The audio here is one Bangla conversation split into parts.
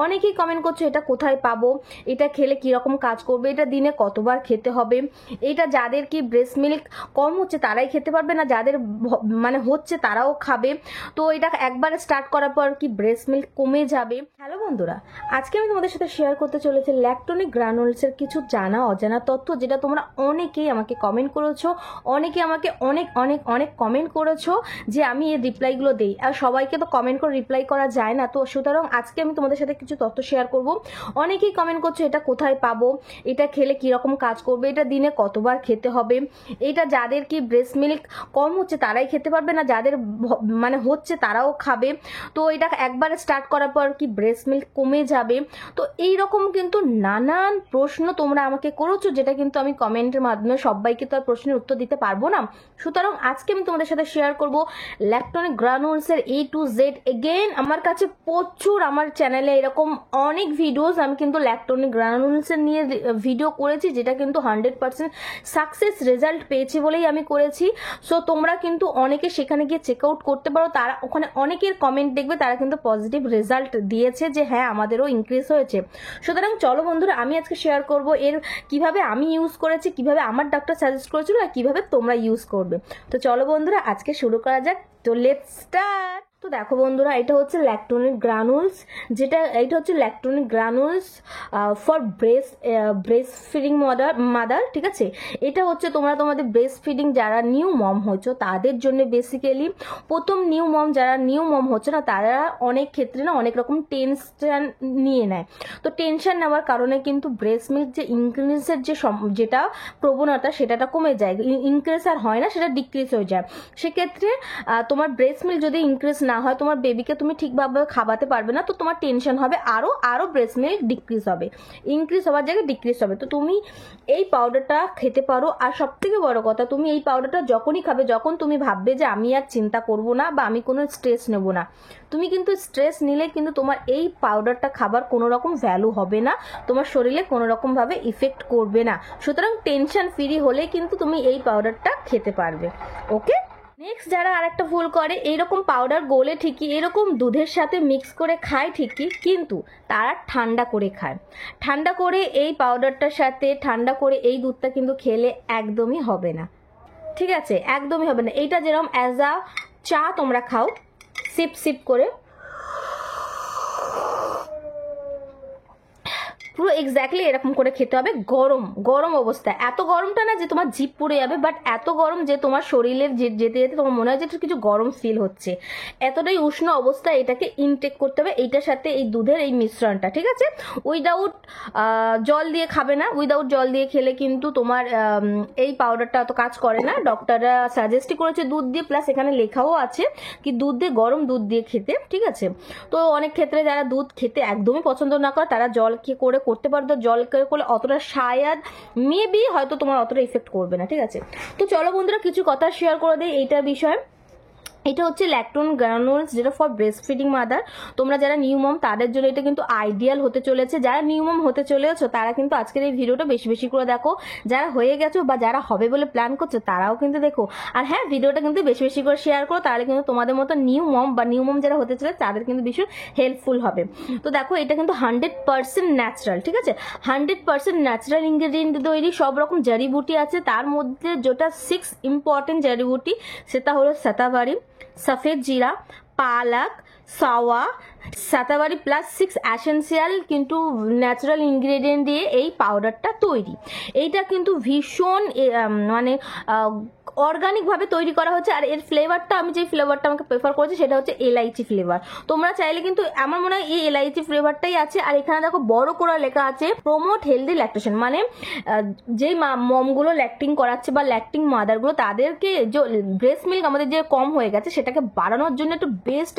অনেকেই কমেন্ট করছো এটা কোথায় পাবো, এটা খেলে কিরকম কাজ করবে, এটা দিনে কতবার খেতে হবে, এটা যাদের কি ব্রেস্ট মিল্ক কম হচ্ছে তারাই খেতে পারবে না, যাদের মানে হচ্ছে তারাও খাবে, তো এটা একবার স্টার্ট করার পর কি ব্রেস্ট মিল্ক কমে যাবে। হ্যালো বন্ধুরা, আজকে আমি তোমাদের সাথে শেয়ার করতে চলেছি ল্যাকটোনিক গ্রানুলসের কিছু জানা অজানা তথ্য, যেটা তোমরা অনেকেই আমাকে কমেন্ট করেছো, অনেকে আমাকে অনেক অনেক অনেক কমেন্ট করেছো যে আমি এই রিপ্লাইগুলো দেই, আর সবাইকে তো কমেন্ট করে রিপ্লাই করা যায় না, তো সুতরাং আজকে আমি তোমাদের সাথে কিছু তথ্য শেয়ার করব। অনেকেই কমেন্ট করছো এটা কোথায় পাবো, এটা খেলে কিরকম কাজ করবে, এটা দিনে কতবার খেতে হবে, এটা যাদের কি ব্রেস্ট মিল্ক কম হচ্ছে তারাই খেতে পারবে না, যাদের মানে হচ্ছে তারাও খাবে, তো এটা একবার স্টার্ট করার পর কি ব্রেস্ট মিল্ক কমে যাবে। তো এইরকম কিন্তু নানান প্রশ্ন তোমরা আমাকে করেছো, যেটা কিন্তু আমি কমেন্টের মাধ্যমে সবাইকে তো আর প্রশ্নের উত্তর দিতে পারবো না। সুতরাং আজকে আমি তোমাদের সাথে শেয়ার করব ল্যাকটোনিক গ্রানুলসের A to Z। এগেইন আমার কাছে প্রচুর, আমার চ্যানেলে এরকম অনেক ভিডিওস আমি কিন্তু ল্যাকটোনিক গ্রানুলসের নিয়ে ভিডিও করেছি, যেটা কিন্তু 100% সাকসেস রেজাল্ট পেয়েছি বলেই আমি করেছি। সো তোমরা কিন্তু অনেকে সেখানে গিয়ে চেক আউট করতে পারো, তারা ওখানে অনেকের কমেন্ট দেখবে তারা কিন্তু পজিটিভ রেজাল্ট দিয়েছে যে হ্যাঁ আমাদেরও ইনক্রিজ হয়েছে। সুতরাং চলো বন্ধুরা, আমি আজকে শেয়ার করব এর কিভাবে আমি ইউজ করেছি, কিভাবে আমার ডাক্তার সাজেস্ট করেছিল, আর কিভাবে তোমরা ইউজ করবে। তো চলো বন্ধুরা আজকে শুরু করা যাক, তো লেটস স্টার্ট। তো দেখো বন্ধুরা, এটা হচ্ছে ল্যাকটোনিক গ্রানুলস, এটা হচ্ছে lactonic granules for breast feeding mother, ঠিক আছে। এটা হচ্ছে তোমাদের ব্রেস্ট ফিডিং যারা নিউ মম হচ্ছে তাদের জন্য বেসিক্যালি। প্রথম নিউ মম হচ্ছে না, তারা অনেক ক্ষেত্রে না অনেক রকম টেনশন নিয়ে নেয়, তো টেনশন নেওয়ার কারণে কিন্তু ব্রেস্ট মিল্ক যে ইনক্রিজের যেটা প্রবণতা সেটা কমে যায়, ইনক্রিজ আর হয় না, সেটা ডিক্রিজ হয়ে যায়। সেক্ষেত্রে তোমার ব্রেস্ট মিল্ক যদি ইনক্রিজ না হয়, তোমার বেবিকে তুমি ঠিকভাবে খাওয়াতে পারবে না, তো তোমার টেনশন হবে, আরো ব্রেস্ট মিল্ক ডিক্রিজ হবে, ইনক্রিজ হওয়ার জায়গায় ডিক্রিজ হবে। তো তুমি এই পাউডারটা খেতে পারো। আর সব থেকে বড় কথা, তুমি এই পাউডারটা যখনই খাবে, যখন তুমি ভাববে যে আমি আর চিন্তা করব না বা আমি কোনো স্ট্রেস নেব না, তুমি কিন্তু স্ট্রেস নিলে কিন্তু তোমার এই পাউডারটা খাবার কোনো রকম ভ্যালু হবে না, তোমার শরীরে কোনো রকম ভাবে ইফেক্ট করবে না। সুতরাং টেনশন ফ্রি হলে কিন্তু তুমি এই পাউডারটা খেতে পারবে। ওকে, নেক্সট যারা আরেকটা ভুল করে, এইরকম পাউডার গোলে ঠিকই, এরকম দুধের সাথে মিক্স করে খায় ঠিকই, কিন্তু তারা ঠান্ডা করে খায়। ঠান্ডা করে এই পাউডারটার সাথে ঠান্ডা করে এই দুধটা কিন্তু খেলে একদমই হবে না, ঠিক আছে, একদমই হবে না। এইটা যেরকম অ্যাজ আ চা তোমরা খাও সিপ সিপ করে, পুরো এক্স্যাক্টলি এরকম করে খেতে হবে, গরম গরম অবস্থায়। এত গরমটা না যে তোমার জিভ পুড়ে যাবে, বাট এত গরম যে তোমার শরীরের যেতে যেতে তোমার মনে হয় যে কিছু গরম ফিল হচ্ছে, এতটাই উষ্ণ অবস্থায় এটাকে ইনটেক করতে হবে, এইটার সাথে এই দুধের এই মিশ্রণটা, ঠিক আছে। উইদাউট জল দিয়ে খাবে না, উইদাউট জল দিয়ে খেলে কিন্তু তোমার এই পাউডারটা অত কাজ করে না। ডক্টররা সাজেস্টই করেছে দুধ দিয়ে, প্লাস এখানে লেখাও আছে কি দুধ দিয়ে, গরম দুধ দিয়ে খেতে, ঠিক আছে। তো অনেক ক্ষেত্রে যারা দুধ খেতে একদমই পছন্দ না করে, তারা জল কি করে করতে পারো, তো জল করলে অতটা শায়াদ মেবি হয়তো তোমার অতটা ইফেক্ট করবে না, ঠিক আছে। তো চলো বন্ধুরা কিছু কথা শেয়ার করে দেই এইটার বিষয়ে। এটা হচ্ছে ল্যাকটোন গ্রানুলস, যেটা ফর ব্রেস্ট ফিডিং মাদার। তোমরা যারা নিউ মম তাদের জন্য এটা কিন্তু আইডিয়াল হতে চলেছে। যারা নিউ মম হতে চলেছো তারা কিন্তু আজকের এই ভিডিওটা বেশি বেশি করে দেখো, যারা হয়ে গেছো বা যারা হবে বলে প্ল্যান করছো তারাও কিন্তু দেখো, আর হ্যাঁ ভিডিওটা কিন্তু বেশি বেশি করে শেয়ার করো, তাহলে কিন্তু তোমাদের মতো নিউ মম যারা হতে চলে তাদের কিন্তু ভীষণ হেল্পফুল হবে। তো দেখো এটা কিন্তু 100% ন্যাচারাল, ঠিক আছে, 100% ন্যাচারাল ইনগ্রেডিয়েন্ট তৈরি, সব রকম জাড়িবুটি আছে, তার মধ্যে যেটা 6 ইম্পর্টেন্ট জাড়িবুটি সেটা হলো শতাবরি, सफेद जीरा, पालक, सावा, শতাবরি প্লাস 6 এসেনশিয়াল কিন্তু ন্যাচারাল ইনগ্রেডিয়েন্ট দিয়ে এই পাউডারটা তৈরি। এইটা কিন্তু ভীষণ মানে অর্গানিক ভাবে তৈরি করা হচ্ছে। আর এর ফ্লেভারটা, আমি যে ফ্লেভারটা আমাকে প্রেফার করেছি সেটা হচ্ছে এলাইচি ফ্লেভার। তোমরা চাইলে কিন্তু, আমার মনে হয় এই এলাইচি ফ্লেভারটাই আছে। আর এখানে দেখো বড় করে লেখা আছে প্রমোট হেলদি ল্যাকটেশন, মানে যেই মমগুলো ল্যাকটিং করাচ্ছে বা ল্যাকটিং মাদারগুলো, তাদেরকে যে ব্রেস্ট মিল্ক আমাদের যে কম হয়ে গেছে সেটাকে বাড়ানোর জন্য একটু বেস্ট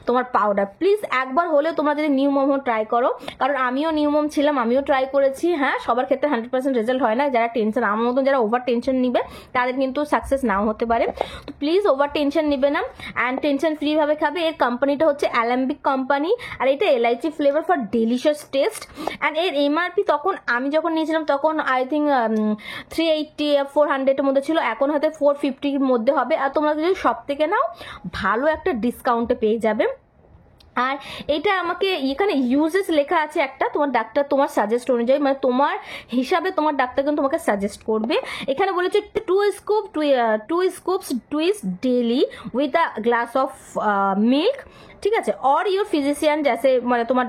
তোমার পাউডার। প্লিজ একবার হলে তোমরা যদি নিউ মম ট্রাই করো, কারণ আমিও নিউ মম ছিলাম, আমিও ট্রাই করেছি। হ্যাঁ সবার ক্ষেত্রে 100% রেজাল্ট হয় না, যারা টেনশন, আমার মতন যারা ওভার টেনশন নিবে তাদের কিন্তু সাকসেস নাও হতে পারে। তো প্লিজ ওভার টেনশন নিবে না, অ্যান্ড টেনশন ফ্রি ভাবে খাবে। এর কোম্পানিটা হচ্ছে অ্যালাম্বিক কোম্পানি, আর এটা elaichi flavour for delicious taste. And এর এমআরপি তখন আমি যখন নিয়েছিলাম তখন আই থিঙ্ক 380-400 এর মধ্যে ছিল, এখন হয়তো 450 এর মধ্যে হবে। আর তোমরা যদি সব থেকে নাও ভালো একটা ডিসকাউন্টে পেয়ে যাবে। আর এটা আমাকে এখানে ইউজেস লেখা আছে একটা, তোমার ডাক্তার তোমার সাজেস্ট অনুযায়ী, মানে তোমার হিসাবে তোমার ডাক্তার কিন্তু তোমাকে সাজেস্ট করবে। এখানে বলেছে 2 scoops twice daily with a glass of milk, ঠিক আছে, অর ইউর ফিজিশিয়ান জैसे মানে তোমার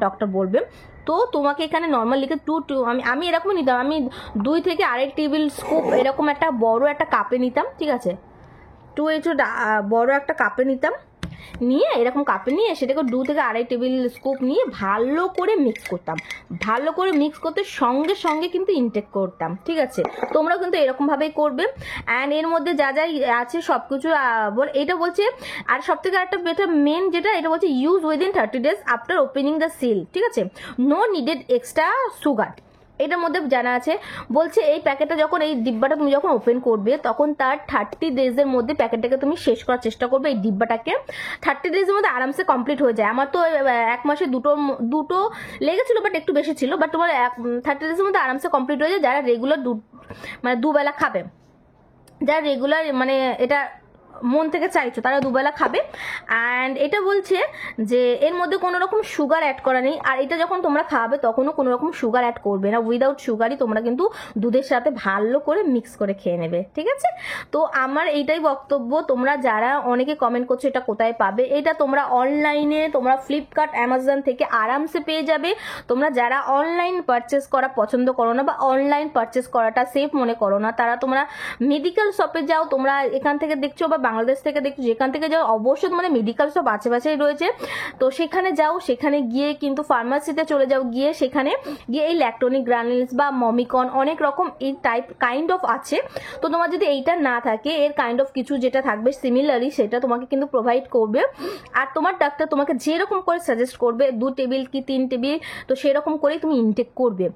ডক্টর বলবে। তো তোমাকে এখানে নর্মাল লিখে আমি এরকমই নিতাম, আমি 2 থেকে 2.5 টেবিল স্কুপ এরকম একটা বড় একটা কাপে নিতাম, ঠিক আছে, একটু বড় একটা কাপে নিতাম, নিয়ে এরকম কাপে নিয়ে সেটাকে 2 থেকে 2.5 টেবিল স্কুপ নিয়ে ভালো করে মিক্স করতাম। ভালো করে মিক্স করতে সঙ্গে সঙ্গে কিন্তু ইনটেক করতাম, ঠিক আছে। তোমরা কিন্তু এরকম ভাবেই করবে। অ্যান্ড এর মধ্যে যা যা আছে সব কিছু এটা বলছে। আর সব থেকে একটা মেন যেটা এটা বলছে use within 30 days after opening the seal, ঠিক আছে, নো নিডেড এক্সট্রা সুগার। এটার মধ্যে জানা আছে, বলছে এই প্যাকেটটা যখন এই ডিব্বাটা তুমি যখন ওপেন করবে তখন তার 30 ডেজের মধ্যে প্যাকেটটাকে তুমি শেষ করার চেষ্টা করবে। এই ডিব্বাটাকে 30 ডেজের মধ্যে আরামসে কমপ্লিট হয়ে যায়। আমার তো 1 মাসে দুটো লেগেছিল, বাট একটু বেশি ছিল, বাট তোমার 30 ডেজের মধ্যে আরামসে কমপ্লিট হয়ে যায়। যারা রেগুলার মানে দুবেলা খাবে, যারা রেগুলার মানে এটা মন থেকে চাইছো তারা দুবেলা খাবে। অ্যান্ড এটা বলছে যে এর মধ্যে কোনো রকম সুগার অ্যাড করা নেই। আর এটা যখন তোমরা খাবে তখনও কোনো রকম সুগার অ্যাড করবে না, উইদাউট সুগারই তোমরা কিন্তু দুধের সাথে ভালো করে মিক্স করে খেয়ে নেবে, ঠিক আছে। তো আমার এইটাই বক্তব্য। তোমরা যারা অনেকে কমেন্ট করছো এটা কোথায় পাবে, এটা তোমরা অনলাইনে তোমরা ফ্লিপকার্ট অ্যামাজন থেকে আরামসে পেয়ে যাবে। তোমরা যারা অনলাইন পারচেস করা পছন্দ করো না বা অনলাইন পারচেস করাটা সেফ মনে করো না, তারা তোমরা মেডিকেল শপে যাও। তোমরা এখান থেকে দেখছো বা বাংলাদেশ থেকে দেখছো, যেখান থেকে যাও অবশ্যই মানে মেডিকেল শপ আশেপাশেই রয়েছে, তো সেখানে যাও। সেখানে গিয়ে কিন্তু ফার্মাসিতে চলে যাও, গিয়ে সেখানে গিয়ে এই ল্যাকটোনিক গ্রানুলস বা মমিকন অনেক রকম এই কাইন্ড অফ আছে। তো তোমার যদি এইটা না থাকে, এর কাইন্ড অফ কিছু যেটা থাকবে সিমিলারলি সেটা তোমাকে কিন্তু প্রোভাইড করবে। আর তোমার ডাক্তার তোমাকে যেরকম করে সাজেস্ট করবে 2 টেবিল কি 3 টেবিল, তো সেরকম করেই তুমি ইনটেক করবে।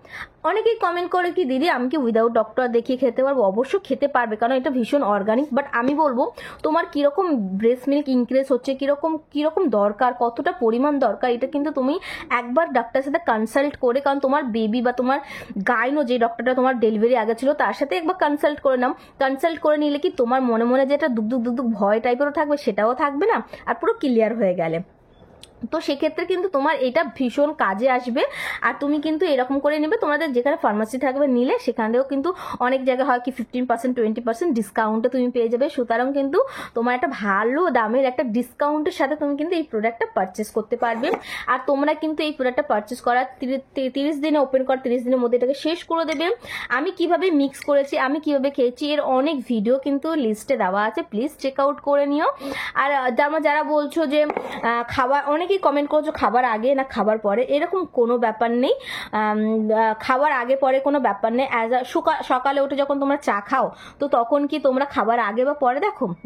অনেকেই কমেন্ট করে কি দিদি আমি কি উইদাউট ডক্টর দেখিয়ে খেতে পারবো? অবশ্যই খেতে পারবে, কারণ এটা ভীষণ অর্গানিক। বাট আমি বলবো তোমার কিরকম ব্রেস্ট মিল্ক ইনক্রিজ হচ্ছে, কিরকম দরকার, কতটা পরিমাণ দরকার, এটা কিন্তু তুমি একবার ডাক্তারের সাথে কনসাল্ট করে, কারণ তোমার বেবি বা তোমার গাইনো যে ডক্টরটা তোমার ডেলিভারি আগে ছিল তার সাথে একবার কনসাল্ট করে নাও। কনসাল্ট করে নিলে কি তোমার মনে মনে যে একটা দুক ভয় টাইপেরও থাকবে সেটাও থাকবে না, আর পুরো ক্লিয়ার হয়ে গেলে। তো সেক্ষেত্রে কিন্তু তোমার এটা ভীষণ কাজে আসবে। আর তুমি কিন্তু এরকম করে নেবে, তোমাদের যেখানে ফার্মাসি থাকবে নিলে সেখানেও কিন্তু অনেক জায়গায় হয় কি 15% 20% ডিসকাউন্টে তুমি পেয়ে যাবে। সুতরাং কিন্তু তোমার একটা ভালো দামের একটা ডিসকাউন্টের সাথে তুমি কিন্তু এই প্রোডাক্টটা পারচেস করতে পারবে। আর তোমরা কিন্তু এই প্রোডাক্টটা পারচেস করার 30 দিনে ওপেন কর 30 দিনের মধ্যে এটাকে শেষ করে দেবে। আমি কিভাবে মিক্স করেছি, আমি কিভাবে খেয়েছি, এর অনেক ভিডিও কিন্তু লিস্টে দেওয়া আছে, প্লিজ চেক আউট করে নিও। আর যারা বলছো যে খাবার, অনেক কমেন্ট করছো খাবার আগে না খাবার পরে, এরকম কোনো ব্যাপার নেই। খাবার আগে পরে কোনো ব্যাপার নেই। সকালে উঠে যখন তোমরা চা খাও, তো তখন কি তোমরা খাবার আগে বা পরে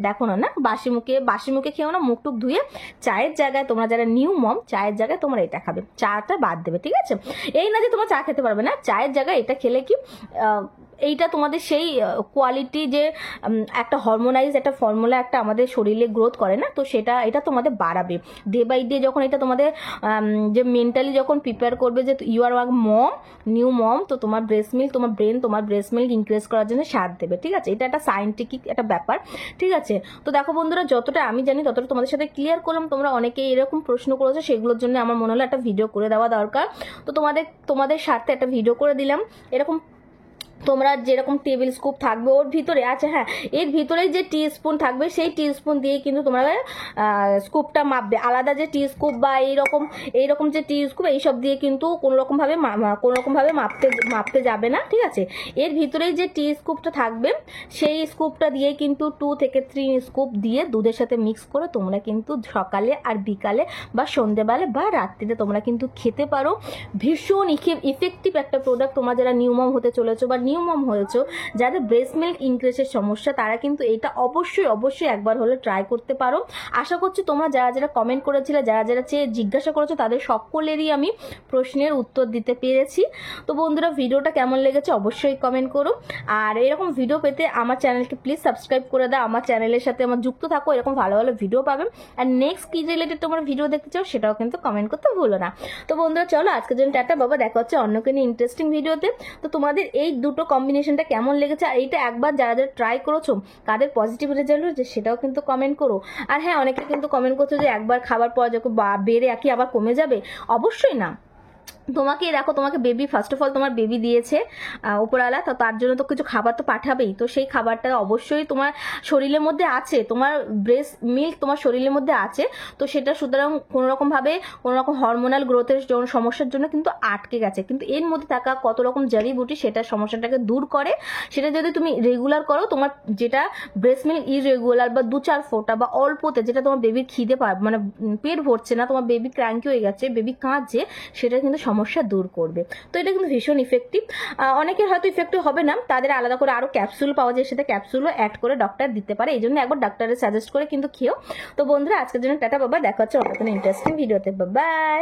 দেখো না বাসি মুখে খেও না, মুখ টুক ধুয়ে চায়ের জায়গায় তোমরা যারা নিউ মম চায়ের জায়গায় তোমরা এটা খাবে, চাটা বাদ দেবে, ঠিক আছে। এই না যে তোমরা চা খেতে পারবে না, চায়ের জায়গায় এটা খেলে কি এইটা তোমাদের সেই কোয়ালিটি যে একটা হরমোনাইজ একটা ফর্মুলা একটা আমাদের শরীরে গ্রোথ করে না, তো এটা তোমাদের বাড়াবে ডে বাই ডে। যখন এটা তোমাদের যে মেন্টালি যখন প্রিপেয়ার করবে যে ইউ আর নিউ মম, তো তোমার ব্রেস্ট মিল্ক, তোমার ব্রেন তোমার ব্রেস্ট মিল্ক ইনক্রিজ করার জন্য সাথ দেবে, ঠিক আছে। এটা একটা সায়েন্টিফিক একটা ব্যাপার, ঠিক আছে। তো দেখো বন্ধুরা, যতটা আমি জানি ততটা তোমাদের সাথে ক্লিয়ার করলাম। তোমরা অনেকেই এরকম প্রশ্ন করেছো, সেগুলোর জন্য আমার মনে হলো একটা ভিডিও করে দেওয়া দরকার। তো তোমাদের স্বার্থে একটা ভিডিও করে দিলাম। এরকম তোমরা যেরকম টেবিল স্কুপ থাকবে ওর ভিতরে, আচ্ছা হ্যাঁ, এর ভিতরে যে টি স্পুন থাকবে সেই টি স্পুন দিয়ে কিন্তু তোমরা স্কুপটা মাপবে। আলাদা যে টি স্কুপ বা এইরকম যে টি স্কুপ এইসব দিয়ে কিন্তু কোনোরকম ভাবে মাপতে যাবে না, ঠিক আছে। এর ভিতরেই যে টি স্কুপটা থাকবে সেই স্কুপটা দিয়ে কিন্তু 2 থেকে 3 স্কুপ দিয়ে দুধের সাথে মিক্স করে তোমরা কিন্তু সকালে আর বিকালে বা সন্ধ্যেবেলা বা রাত্রিতে তোমরা কিন্তু খেতে পারো। ভীষণ ইফেক্টিভ একটা প্রোডাক্ট। তোমরা যারা নিউ মম হতে চলেছো বা নিউ মম হয়েছো, যাদের ব্রেস্ট মিল্ক ইনক্রিজের সমস্যা, তারা কিন্তু এটা অবশ্যই একবার হলে ট্রাই করতে পারো। আশা করছি তোমরা যারা কমেন্ট করেছিলে, যারা জিজ্ঞাসা করেছো, তাদের সকলেরই আমি প্রশ্নের উত্তর দিতে পেরেছি। তো বন্ধুরা, ভিডিওটা কেমন লেগেছে অবশ্যই কমেন্ট করো। আর এরকম ভিডিও পেতে আমার চ্যানেলকে প্লিজ সাবস্ক্রাইব করে দাও। আমার চ্যানেলের সাথে আমার যুক্ত থাকো, এরকম ভালো ভিডিও পাবে। আর নেক্সট কি রিলেটেড তোমরা ভিডিও দেখতে চাও সেটাও কিন্তু কমেন্ট করতে ভুলো না। তো বন্ধুরা, চলো আজকের জন্য টাটা বাবা, দেখা হচ্ছে অন্য কোনো ইন্টারেস্টিং ভিডিওতে। তো তোমাদের এই দুটো দুটো কম্বিনেশনটা কেমন লেগেছে, আর এইটা একবার যারা যারা ট্রাই করেছো কাদের পজিটিভ রেজাল্ট হয়েছে সেটাও কিন্তু কমেন্ট করো। আর হ্যাঁ, অনেকে কিন্তু কমেন্ট করছো যে একবার খাবার পর যখন বেড়ে কি আবার কমে যাবে, অবশ্যই না। তোমাকে দেখো, তোমাকে বেবি ফার্স্ট অফ অল তোমার বেবি দিয়েছে উপরওয়ালা, তো তার জন্য তো কিছু খাবার তো পাঠাবেই, তো সেই খাবারটা অবশ্যই তোমার শরীরের মধ্যে আছে, তোমার ব্রেস্ট মিল্ক তোমার শরীরের মধ্যে আছে, তো সেটা সুতরাং কোনোরকম ভাবে কোনোরকম হরমোনাল গ্রোথের সমস্যার জন্য কিন্তু আটকে গেছে, কিন্তু এর মধ্যে থাকা কত রকম জাড়িবুটি সেটা সমস্যাটাকে দূর করে। সেটা যদি তুমি রেগুলার করো, তোমার যেটা ব্রেস্ট মিল্ক ইরেগুলার বা 2-4 ফোঁটা বা অল্পতে, যেটা তোমার বেবির খিদে পায় মানে পেট ভরছে না, তোমার বেবি ক্র্যাঙ্কি হয়ে গেছে, বেবি কাঁদছে, সেটা কিন্তু সমস্যা দূর করবে। তো এটা কিন্তু ভীষণ ইফেক্টিভ। অনেকের হয়তো ইফেক্টিভ হবে না, তাদের আলাদা করে আরো ক্যাপসুল পাওয়া যায়, সেটা ক্যাপসুলও অ্যাড করে ডক্টর দিতে পারে, এই জন্য একবার ডাক্তারের সাজেস্ট করে কিন্তু খেও। তো বন্ধুরা, আজকের জন্য টাটা, বাবা, দেখা হচ্ছে অন্য কোনো ইন্টারেস্টিং ভিডিওতে, বাই।